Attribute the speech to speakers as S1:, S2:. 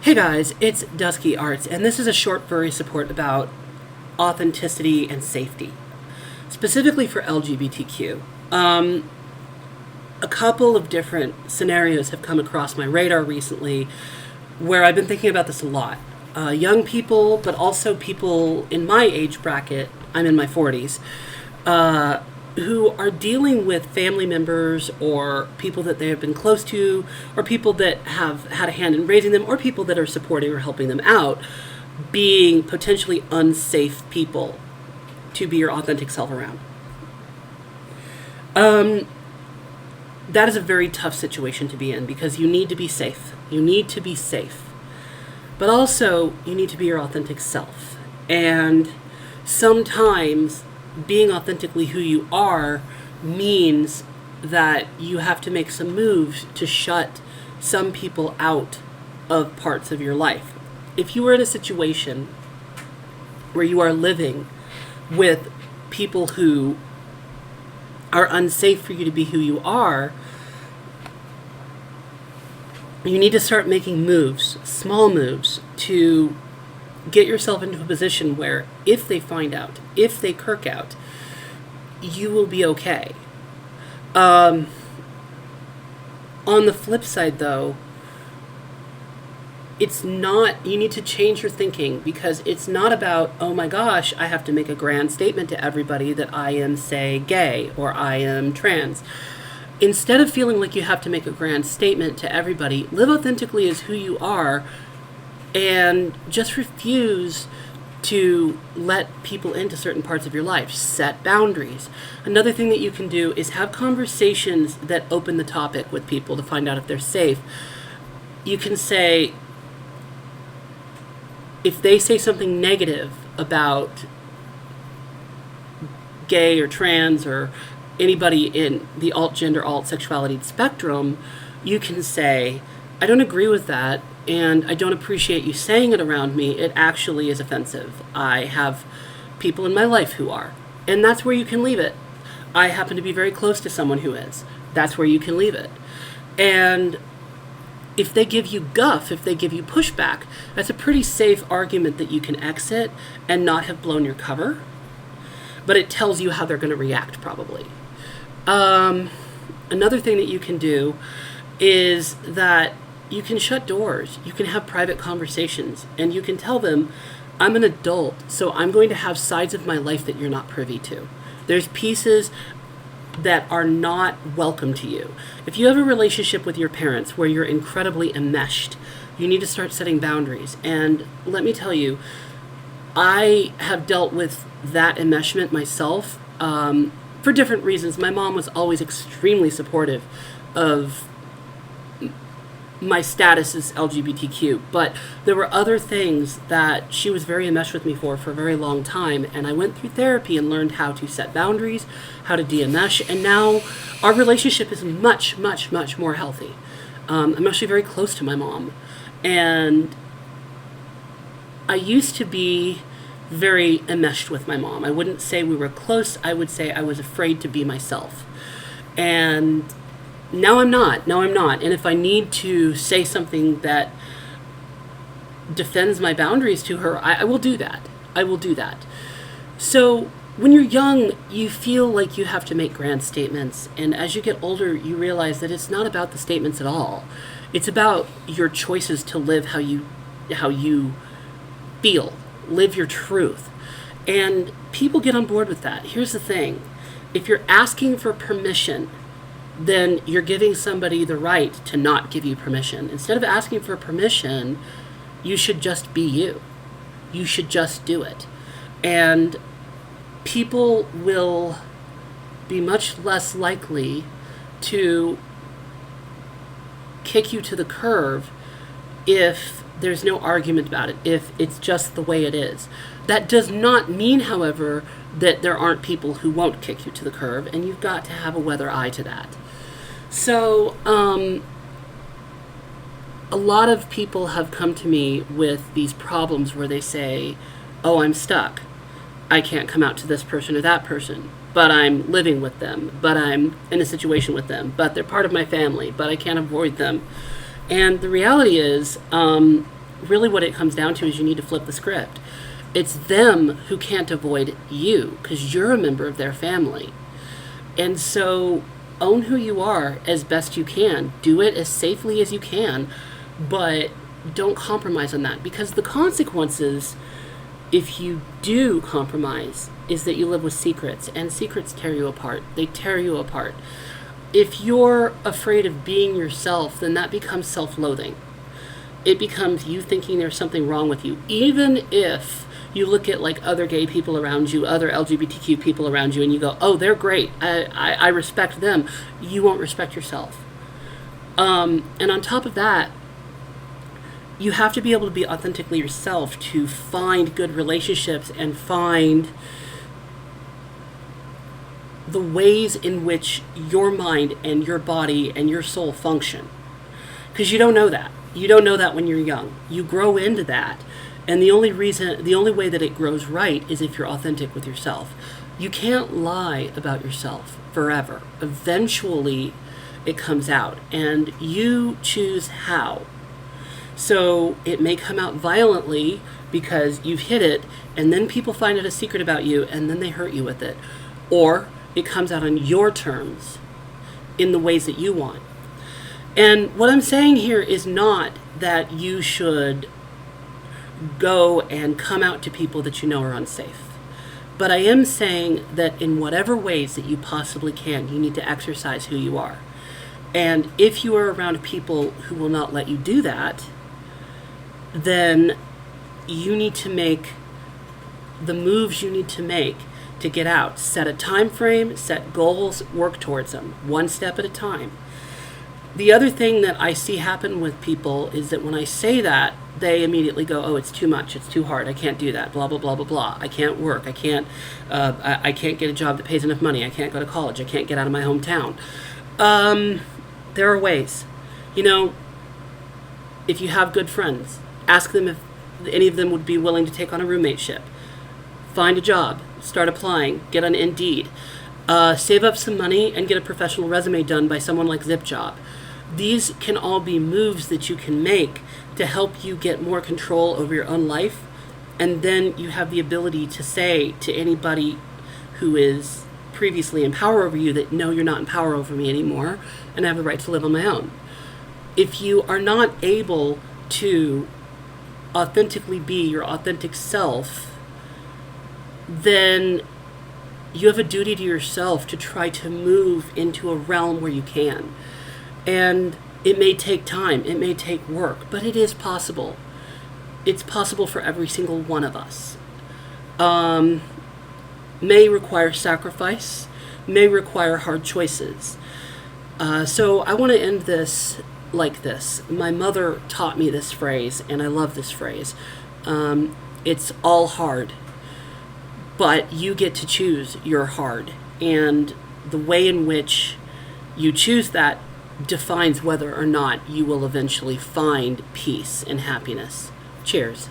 S1: Hey guys, it's Dusky Arts, and this is a short furry support about authenticity and safety, specifically for LGBTQ. A couple of different scenarios have come across my radar recently where I've been thinking about this a lot. Young people, but also people in my age bracket, I'm in my 40s, who are dealing with family members or people that they have been close to, or people that have had a hand in raising them, or people that are supporting or helping them out, being potentially unsafe people to be your authentic self around. That is a very tough situation to be in because you need to be safe. You need to be safe. But also, you need to be your authentic self. And sometimes being authentically who you are means that you have to make some moves to shut some people out of parts of your life. If you are in a situation where you are living with people who are unsafe for you to be who you are, you need to start making moves, small moves, to get yourself into a position where if they find out, if they kirk out, you will be okay. On the flip side, though, it's not, you need to change your thinking, because it's not about, oh my gosh, I have to make a grand statement to everybody that I am, say, gay or I am trans. Instead of feeling like you have to make a grand statement to everybody, live authentically as who you are and just refuse to let people into certain parts of your life. Set boundaries. Another thing that you can do is have conversations that open the topic with people to find out if they're safe. You can say, if they say something negative about gay or trans or anybody in the alt-gender, alt-sexuality spectrum, you can say, I don't agree with that, and I don't appreciate you saying it around me. It actually is offensive. I have people in my life who are. And that's where you can leave it. I happen to be very close to someone who is. That's where you can leave it. And if they give you guff, if they give you pushback, that's a pretty safe argument that you can exit and not have blown your cover. But it tells you how they're going to react, probably. Another thing that you can do is that you can shut doors. You can have private conversations, and you can tell them, I'm an adult, so I'm going to have sides of my life that you're not privy to. There's pieces that are not welcome to you. If you have a relationship with your parents where you're incredibly enmeshed, you need to start setting boundaries. And let me tell you, I have dealt with that enmeshment myself for different reasons. My mom was always extremely supportive of my status as LGBTQ, but there were other things that she was very enmeshed with me for a very long time, and I went through therapy and learned how to set boundaries, how to de-enmesh, and now our relationship is much, much, much more healthy. I'm actually very close to my mom, and I used to be very enmeshed with my mom. I wouldn't say we were close, I would say I was afraid to be myself. And now I'm not. And if I need to say something that defends my boundaries to her, I will do that. So when you're young, you feel like you have to make grand statements. And as you get older, you realize that it's not about the statements at all. It's about your choices to live how you feel. Live your truth. And people get on board with that. Here's the thing. If you're asking for permission, then you're giving somebody the right to not give you permission. Instead of asking for permission, you should just be you. You should just do it. And people will be much less likely to kick you to the curb if there's no argument about it, if it's just the way it is. That does not mean, however, that there aren't people who won't kick you to the curb, and you've got to have a weather eye to that. So, a lot of people have come to me with these problems where they say, oh, I'm stuck. I can't come out to this person or that person, but I'm living with them, but I'm in a situation with them, but they're part of my family, but I can't avoid them. And the reality is, really what it comes down to is you need to flip the script. It's them who can't avoid you because you're a member of their family. And so own who you are as best you can. Do it as safely as you can, but don't compromise on that, because the consequences, if you do compromise, is that you live with secrets, and secrets tear you apart. They tear you apart. If you're afraid of being yourself, then that becomes self-loathing. It becomes you thinking there's something wrong with you, even if you look at like other gay people around you, other LGBTQ people around you, and you go, oh, they're great. I respect them. You won't respect yourself. And on top of that, you have to be able to be authentically yourself to find good relationships and find the ways in which your mind and your body and your soul function. Because you don't know that. You don't know that when you're young. You grow into that. And the only way that it grows right is if you're authentic with yourself. You can't lie about yourself forever. Eventually, it comes out. And you choose how. So it may come out violently because you've hid it, and then people find out a secret about you, and then they hurt you with it. Or it comes out on your terms in the ways that you want. And what I'm saying here is not that you should go and come out to people that you know are unsafe. But I am saying that in whatever ways that you possibly can, you need to exercise who you are. And if you are around people who will not let you do that, then you need to make the moves you need to make to get out. Set a time frame, set goals, work towards them, one step at a time. The other thing that I see happen with people is that when I say that, they immediately go, oh, it's too much, it's too hard, I can't do that, blah, blah, blah, blah, blah. I can't work, I can't get a job that pays enough money, I can't go to college, I can't get out of my hometown. There are ways. You know, if you have good friends, ask them if any of them would be willing to take on a roommate-ship. Find a job, start applying, get on Indeed. Save up some money and get a professional resume done by someone like ZipJob. These can all be moves that you can make to help you get more control over your own life. And then you have the ability to say to anybody who is previously in power over you that, no, you're not in power over me anymore, and I have the right to live on my own. If you are not able to authentically be your authentic self, then you have a duty to yourself to try to move into a realm where you can. And it may take time, it may take work, but it is possible. It's possible for every single one of us. May require sacrifice, may require hard choices. So I want to end this like this. My mother taught me this phrase, and I love this phrase. It's all hard, but you get to choose your hard. And the way in which you choose that defines whether or not you will eventually find peace and happiness. Cheers.